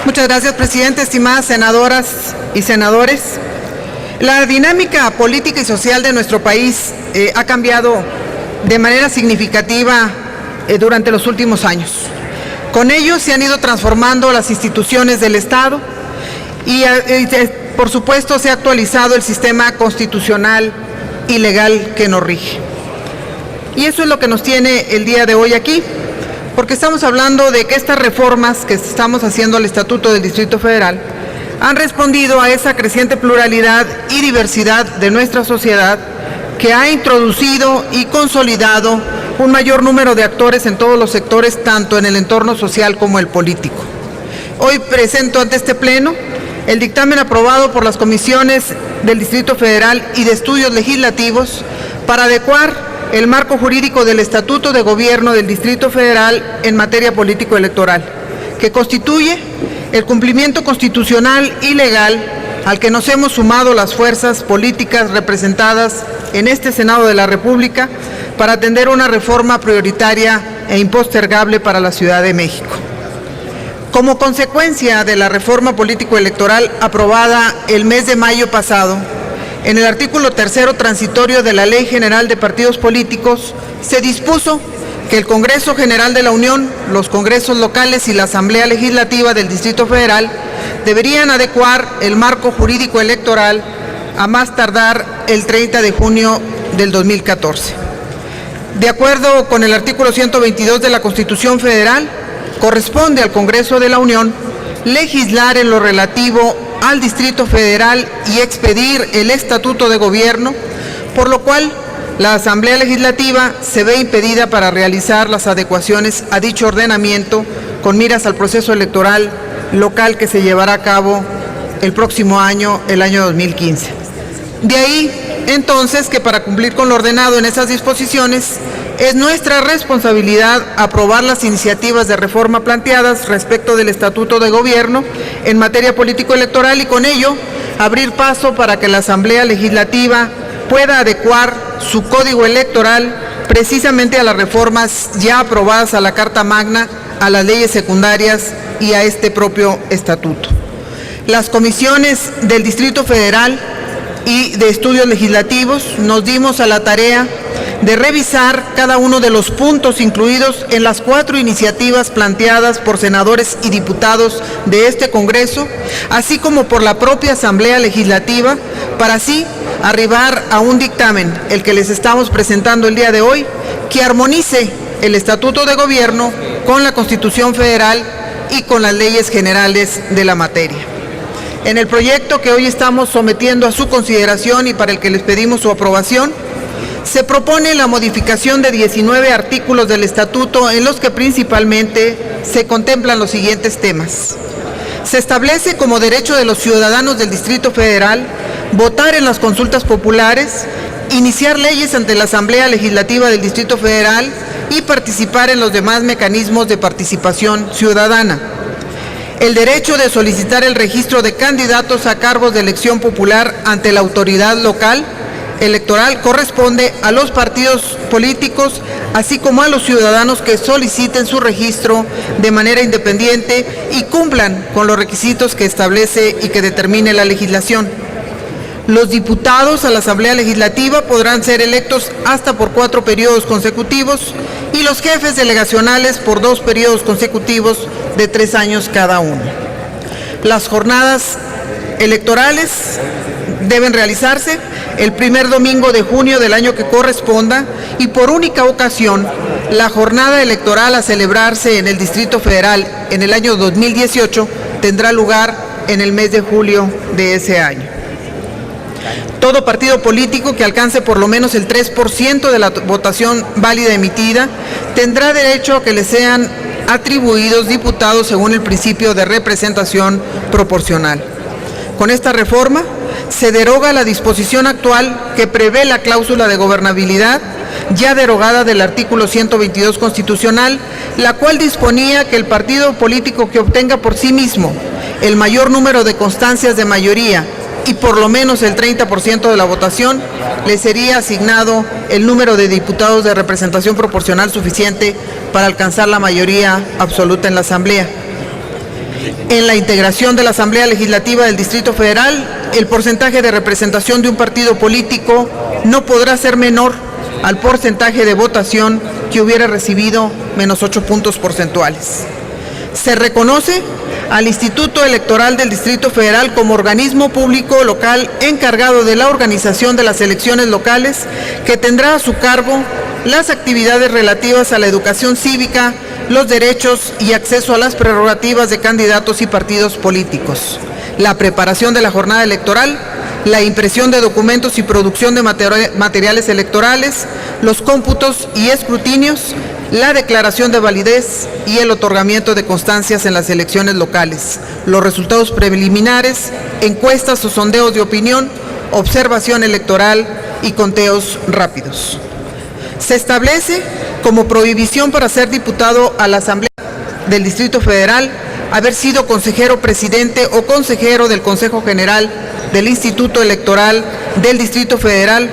Muchas gracias, presidente. Estimadas senadoras y senadores, la dinámica política y social de nuestro país ha cambiado de manera significativa durante los últimos años. Con ello se han ido transformando las instituciones del Estado y por supuesto se ha actualizado el sistema constitucional y legal que nos rige. Y eso es lo que nos tiene el día de hoy aquí, porque estamos hablando de que estas reformas que estamos haciendo al Estatuto del Distrito Federal han respondido a esa creciente pluralidad y diversidad de nuestra sociedad que ha introducido y consolidado un mayor número de actores en todos los sectores, tanto en el entorno social como el político. Hoy presento ante este Pleno el dictamen aprobado por las comisiones del Distrito Federal y de Estudios Legislativos para adecuar el marco jurídico del Estatuto de Gobierno del Distrito Federal en materia político-electoral, que constituye el cumplimiento constitucional y legal al que nos hemos sumado las fuerzas políticas representadas en este Senado de la República para atender una reforma prioritaria e impostergable para la Ciudad de México. Como consecuencia de la reforma político-electoral aprobada el mes de mayo pasado, en el artículo 3º transitorio de la Ley General de Partidos Políticos, se dispuso que el Congreso General de la Unión, los congresos locales y la Asamblea Legislativa del Distrito Federal deberían adecuar el marco jurídico electoral a más tardar el 30 de junio del 2014. De acuerdo con el artículo 122 de la Constitución Federal, corresponde al Congreso de la Unión legislar en lo relativo al Distrito Federal y expedir el Estatuto de Gobierno, por lo cual la Asamblea Legislativa se ve impedida para realizar las adecuaciones a dicho ordenamiento con miras al proceso electoral local que se llevará a cabo el próximo año, el año 2015. De ahí, entonces, que para cumplir con lo ordenado en esas disposiciones, es nuestra responsabilidad aprobar las iniciativas de reforma planteadas respecto del Estatuto de Gobierno en materia político-electoral y con ello abrir paso para que la Asamblea Legislativa pueda adecuar su código electoral precisamente a las reformas ya aprobadas a la Carta Magna, a las leyes secundarias y a este propio estatuto. Las comisiones del Distrito Federal y de Estudios Legislativos nos dimos a la tarea de revisar cada uno de los puntos incluidos en las 4 iniciativas planteadas por senadores y diputados de este Congreso, así como por la propia Asamblea Legislativa, para así arribar a un dictamen, el que les estamos presentando el día de hoy, que armonice el Estatuto de Gobierno con la Constitución Federal y con las leyes generales de la materia. En el proyecto que hoy estamos sometiendo a su consideración y para el que les pedimos su aprobación, se propone la modificación de 19 artículos del Estatuto en los que principalmente se contemplan los siguientes temas. Se establece como derecho de los ciudadanos del Distrito Federal votar en las consultas populares, iniciar leyes ante la Asamblea Legislativa del Distrito Federal y participar en los demás mecanismos de participación ciudadana. El derecho de solicitar el registro de candidatos a cargos de elección popular ante la autoridad local electoral corresponde a los partidos políticos, así como a los ciudadanos que soliciten su registro de manera independiente y cumplan con los requisitos que establece y que determine la legislación. Los diputados a la Asamblea Legislativa podrán ser electos hasta por 4 periodos consecutivos y los jefes delegacionales por 2 periodos consecutivos de 3 años cada uno. Las jornadas electorales deben realizarse el primer domingo de junio del año que corresponda y por única ocasión la jornada electoral a celebrarse en el Distrito Federal en el año 2018 tendrá lugar en el mes de julio de ese año. Todo partido político que alcance por lo menos el 3% de la votación válida emitida tendrá derecho a que le sean atribuidos diputados según el principio de representación proporcional. Con esta reforma se deroga la disposición actual que prevé la cláusula de gobernabilidad, ya derogada del artículo 122 constitucional, la cual disponía que el partido político que obtenga por sí mismo el mayor número de constancias de mayoría y por lo menos el 30% de la votación, le sería asignado el número de diputados de representación proporcional suficiente para alcanzar la mayoría absoluta en la Asamblea. En la integración de la Asamblea Legislativa del Distrito Federal, el porcentaje de representación de un partido político no podrá ser menor al porcentaje de votación que hubiera recibido menos 8 puntos porcentuales. Se reconoce al Instituto Electoral del Distrito Federal como organismo público local encargado de la organización de las elecciones locales, que tendrá a su cargo las actividades relativas a la educación cívica, los derechos y acceso a las prerrogativas de candidatos y partidos políticos, la preparación de la jornada electoral, la impresión de documentos y producción de materiales electorales, los cómputos y escrutinios, la declaración de validez y el otorgamiento de constancias en las elecciones locales, los resultados preliminares, encuestas o sondeos de opinión, observación electoral y conteos rápidos. Se establece como prohibición para ser diputado a la Asamblea del Distrito Federal haber sido consejero presidente o consejero del Consejo General del Instituto Electoral del Distrito Federal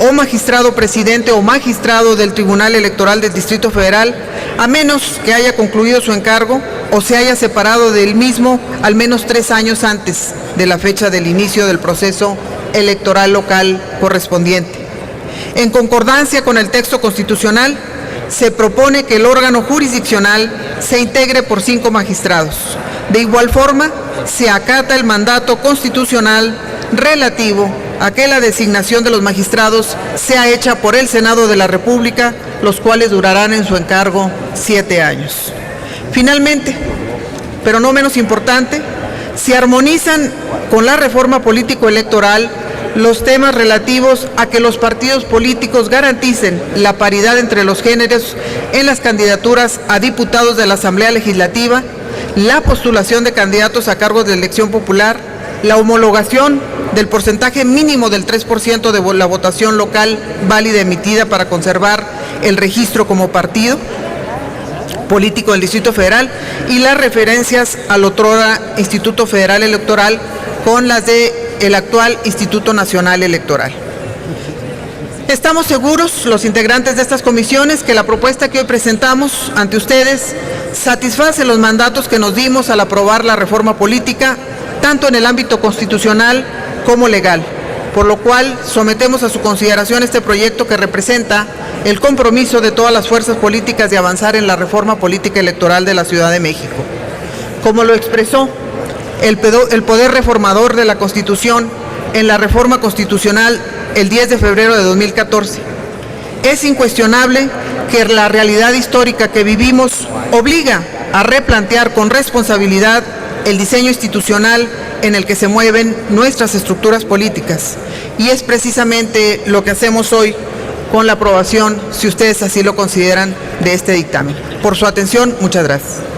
o magistrado presidente o magistrado del Tribunal Electoral del Distrito Federal, a menos que haya concluido su encargo o se haya separado del mismo al menos 3 años antes de la fecha del inicio del proceso electoral local correspondiente. En concordancia con el texto constitucional, se propone que el órgano jurisdiccional se integre por 5 magistrados. De igual forma, se acata el mandato constitucional relativo a que la designación de los magistrados sea hecha por el Senado de la República, los cuales durarán en su encargo 7 años. Finalmente, pero no menos importante, se armonizan con la reforma político-electoral los temas relativos a que los partidos políticos garanticen la paridad entre los géneros en las candidaturas a diputados de la Asamblea Legislativa, la postulación de candidatos a cargos de elección popular, la homologación del porcentaje mínimo del 3% de la votación local válida emitida para conservar el registro como partido político del Distrito Federal y las referencias al otrora Instituto Federal Electoral con las del actual Instituto Nacional Electoral. Estamos seguros, los integrantes de estas comisiones, que la propuesta que hoy presentamos ante ustedes satisface los mandatos que nos dimos al aprobar la reforma política, tanto en el ámbito constitucional como legal, por lo cual sometemos a su consideración este proyecto que representa el compromiso de todas las fuerzas políticas de avanzar en la reforma política electoral de la Ciudad de México. Como lo expresó el Poder Reformador de la Constitución en la reforma constitucional el 10 de febrero de 2014, es incuestionable que la realidad histórica que vivimos obliga a replantear con responsabilidad el diseño institucional en el que se mueven nuestras estructuras políticas. Y es precisamente lo que hacemos hoy con la aprobación, si ustedes así lo consideran, de este dictamen. Por su atención, muchas gracias.